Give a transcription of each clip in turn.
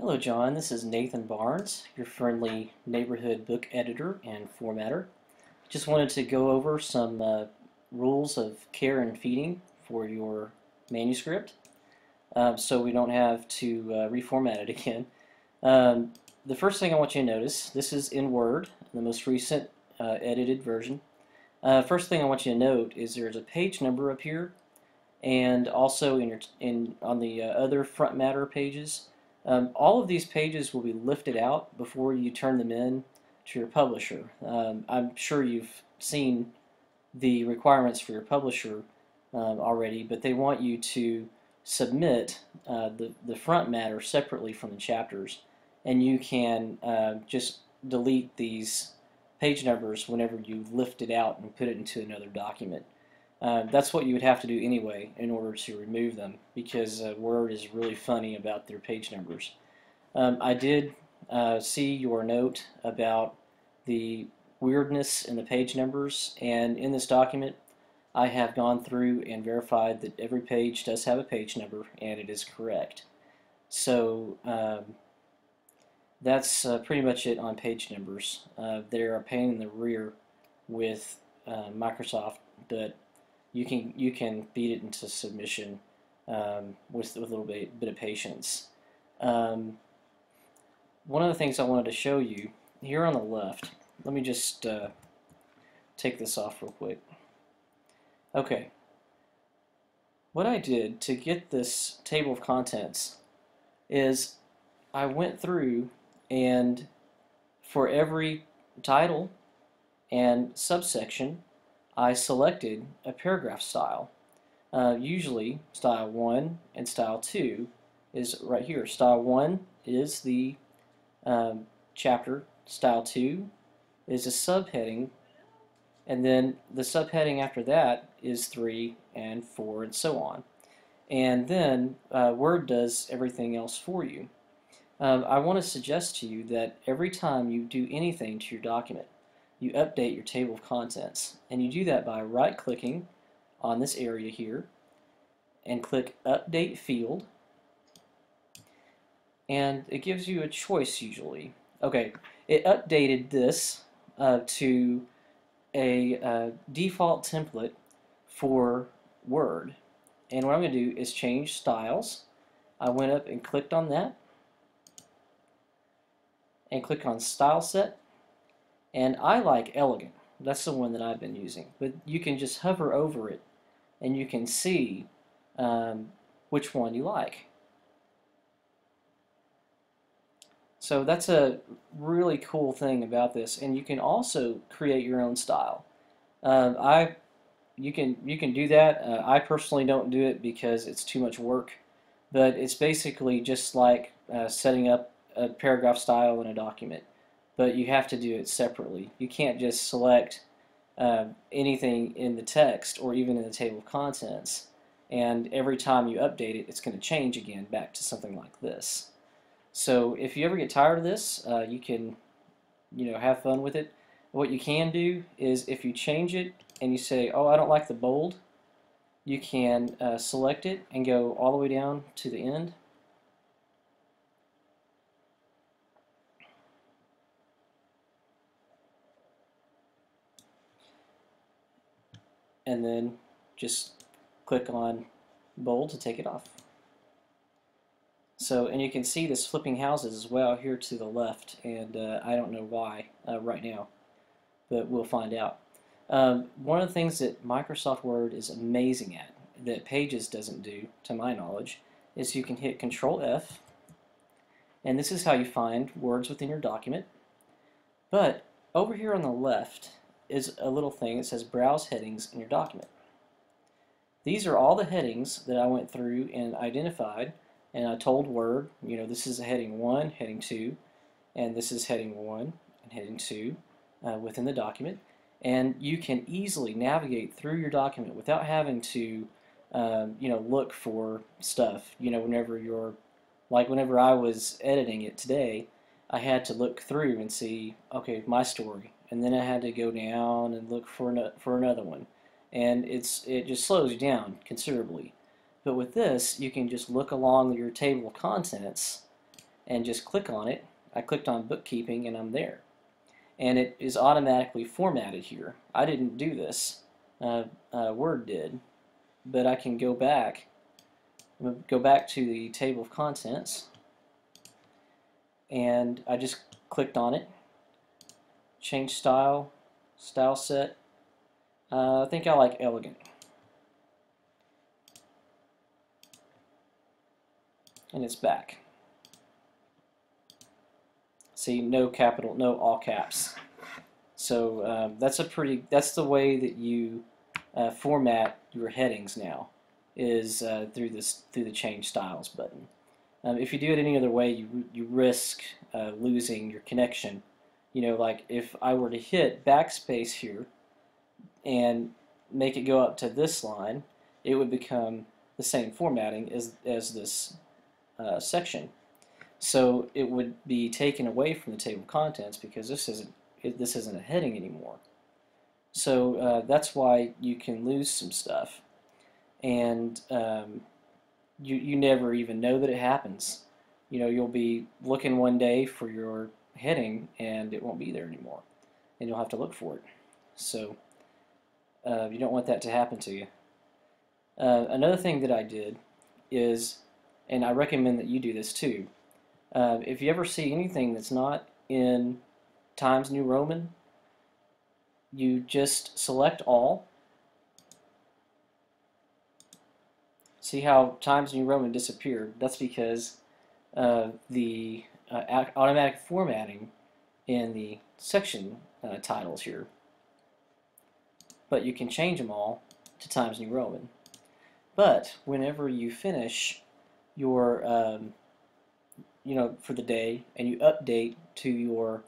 Hello, John. This is Nathan Barnes, your friendly neighborhood book editor and formatter. Just wanted to go over some rules of care and feeding for your manuscript so we don't have to reformat it again. The first thing I want you to notice, this is in Word, the most recent edited version. First thing I want you to note is there's a page number up here, and also on the other front matter pages. All of these pages will be lifted out before you turn them in to your publisher. I'm sure you've seen the requirements for your publisher already, but they want you to submit the front matter separately from the chapters, and you can just delete these page numbers whenever you lift it out and put it into another document. That's what you would have to do anyway in order to remove them, because Word is really funny about their page numbers. I did see your note about the weirdness in the page numbers, and in this document I have gone through and verified that every page does have a page number and it is correct. So that's pretty much it on page numbers. They're a pain in the rear with Microsoft, but you can beat it into submission with a little bit of patience. One of the things I wanted to show you here on the left, let me just take this off real quick. Okay, what I did to get this table of contents is I went through and for every title and subsection I selected a paragraph style. Usually style 1 and style 2 is right here. Style 1 is the chapter, style 2 is a subheading, and then the subheading after that is 3 and 4 and so on. And then Word does everything else for you. I want to suggest to you that every time you do anything to your document, you update your table of contents, and you do that by right-clicking on this area here and click Update Field, and it gives you a choice usually. Okay, it updated this to a default template for Word, and what I'm going to do is change styles. I went up and clicked on that and click on Style Set, and I like Elegant. That's the one that I've been using, but you can just hover over it and you can see which one you like. So that's a really cool thing about this, and you can also create your own style. You can do that. I personally don't do it because it's too much work, but it's basically just like setting up a paragraph style in a document, but you have to do it separately. You can't just select anything in the text or even in the table of contents, and every time you update it, it's going to change again back to something like this. So if you ever get tired of this, you can, have fun with it. What you can do is if you change it and you say, oh, I don't like the bold, you can select it and go all the way down to the end. And then just click on bold to take it off. So, and you can see this flipping houses as well here to the left, and I don't know why right now, but we'll find out. One of the things that Microsoft Word is amazing at, that Pages doesn't do, to my knowledge, is you can hit Control F, and this is how you find words within your document. But over here on the left is a little thing that says Browse Headings in your document. These are all the headings that I went through and identified, and I told Word, this is a heading 1, heading 2, and this is heading 1 and heading 2 within the document. And you can easily navigate through your document without having to, look for stuff. Whenever whenever I was editing it today, I had to look through and see, okay, my story, and then I had to go down and look for another one, and it just slows you down considerably. But with this, you can just look along your table of contents and just click on it. I clicked on bookkeeping and I'm there. And it is automatically formatted here. I didn't do this. Word did. But I can go back to the table of contents, and I just clicked on it, change style, style set. I think I like elegant. And it's back. See, no capital, no all caps. So that's the way that you format your headings now, is through the change styles button. If you do it any other way, you risk losing your connection. You know, like if I were to hit backspace here and make it go up to this line, it would become the same formatting as this section. So it would be taken away from the table of contents because this isn't a heading anymore. So that's why you can lose some stuff, and you never even know that it happens. You know, you'll be looking one day for your heading and it won't be there anymore, and you'll have to look for it. So you don't want that to happen to you. Another thing that I did is, and I recommend that you do this too, if you ever see anything that's not in Times New Roman, you just select all. See how Times New Roman disappeared? That's because the automatic formatting in the section titles here. But you can change them all to Times New Roman. But whenever you finish your, you know, for the day, and you update to your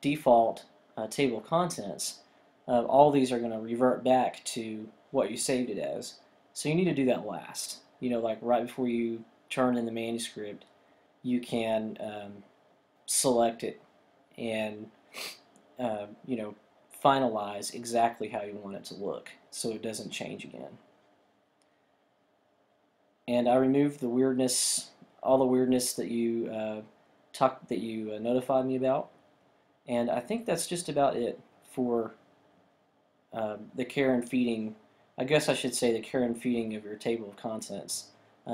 default table of contents, all these are going to revert back to what you saved it as. So you need to do that last. You know, like right before you turn in the manuscript, you can select it and you know, finalize exactly how you want it to look, so it doesn't change again. And I removed the weirdness, all the weirdness that you notified me about. And I think that's just about it for the care and feeding. I guess I should say the care and feeding of your table of contents,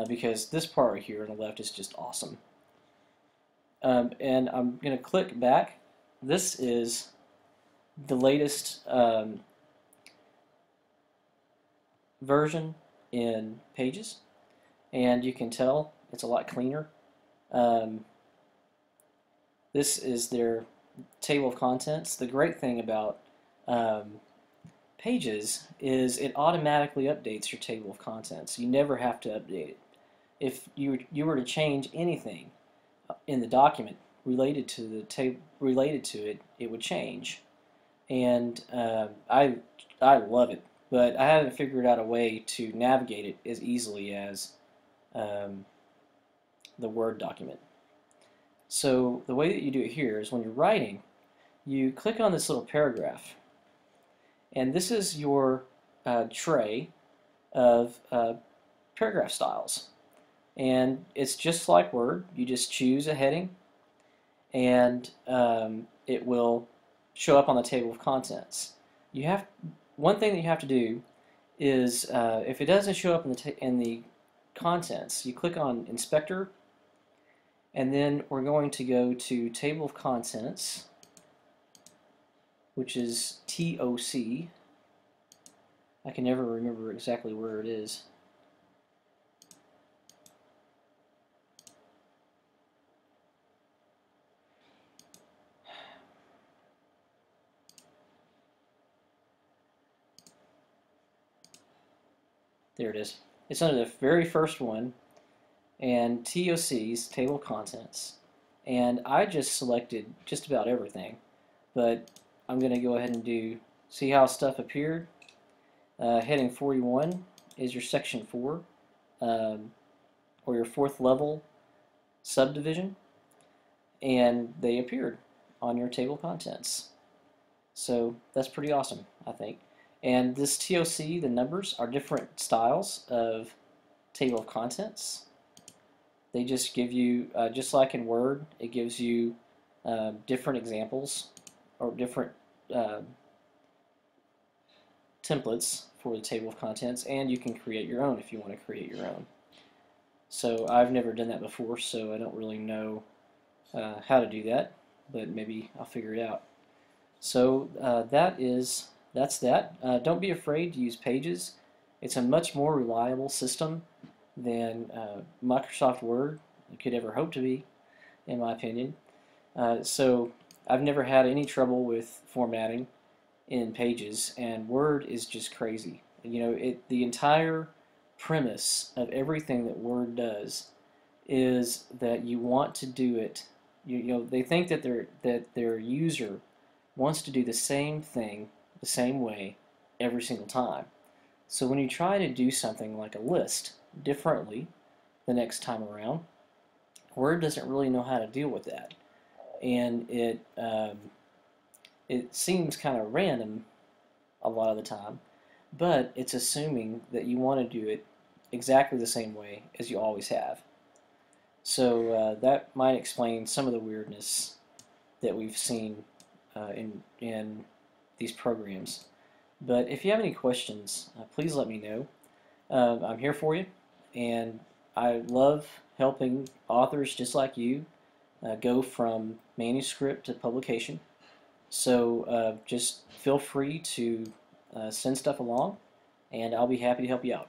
because this part right here on the left is just awesome. And I'm going to click back. This is the latest version in Pages, and you can tell it's a lot cleaner. This is their table of contents. The great thing about Pages is it automatically updates your table of contents. You never have to update it. If you were to change anything in the document related to it, it would change. And I love it, but I haven't figured out a way to navigate it as easily as the Word document. So the way that you do it here is when you're writing, you click on this little paragraph, and this is your tray of paragraph styles. And it's just like Word. You just choose a heading, and it will show up on the table of contents. One thing that you have to do is if it doesn't show up in the contents, you click on Inspector, and then we're going to go to Table of Contents, which is TOC. I can never remember exactly where it is. There it is. It's under the very first one, and TOC's Table of Contents. And I just selected just about everything, but I'm going to go ahead and see how stuff appeared? Heading 41 is your section 4, or your 4th level subdivision, and they appeared on your table of contents. So that's pretty awesome, I think. And this TOC, the numbers, are different styles of table of contents They just give you, just like in Word, it gives you different examples or different uh, templates for the table of contents, and you can create your own if you want to create your own. So I've never done that before, so I don't really know how to do that, but maybe I'll figure it out. So that's that. Don't be afraid to use Pages. It's a much more reliable system than Microsoft Word could ever hope to be, in my opinion. So I've never had any trouble with formatting in Pages, and Word is just crazy. You know, the entire premise of everything that Word does is that you want to do it. You know, they think that their user wants to do the same thing the same way every single time. So when you try to do something like a list differently the next time around, Word doesn't really know how to deal with that, and it seems kind of random a lot of the time, but it's assuming that you want to do it exactly the same way as you always have. So that might explain some of the weirdness that we've seen in these programs. But if you have any questions, please let me know. I'm here for you, and I love helping authors just like you go from manuscript to publication. So just feel free to send stuff along, and I'll be happy to help you out.